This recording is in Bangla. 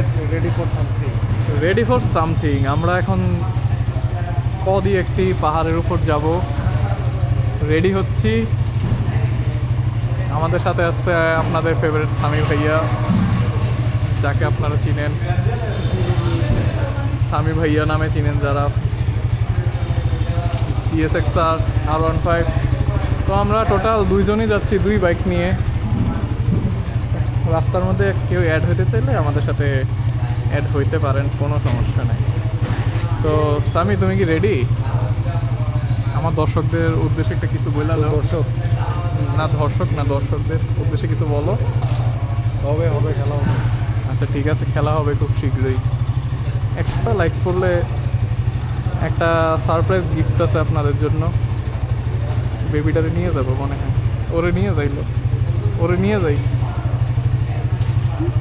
Get ready for something. Ready for something. আমরা এখন দিয়ে একটি পাহাড়ের উপর যাব, রেডি হচ্ছি। আমাদের সাথে আছে আপনাদের ফেভারিট সামি ভাইয়া, যাকে আপনারা চিনেন, সামি ভাইয়া নামে চিনেন যারা, GSX-R R15। তো আমরা টোটাল দুইজনই যাচ্ছি, দুই বাইক নিয়ে। রাস্তার মধ্যে কেউ অ্যাড হইতে চাইলে আমাদের সাথে অ্যাড হইতে পারেন, কোনো সমস্যা নেই। তো সামি, তুমি কি রেডি? আমার দর্শকদের উদ্দেশ্যে একটা কিছু বলে দাও। দর্শক দর্শকদের উদ্দেশ্যে কিছু বলো। হবে হবে খেলা হবে। আচ্ছা ঠিক আছে, খেলা হবে খুব শীঘ্রই। একটা লাইক করলে একটা সারপ্রাইজ গিফট আছে আপনাদের জন্য। বেবিটারে নিয়ে যাবো মনে হয়, ওরে নিয়ে যাই।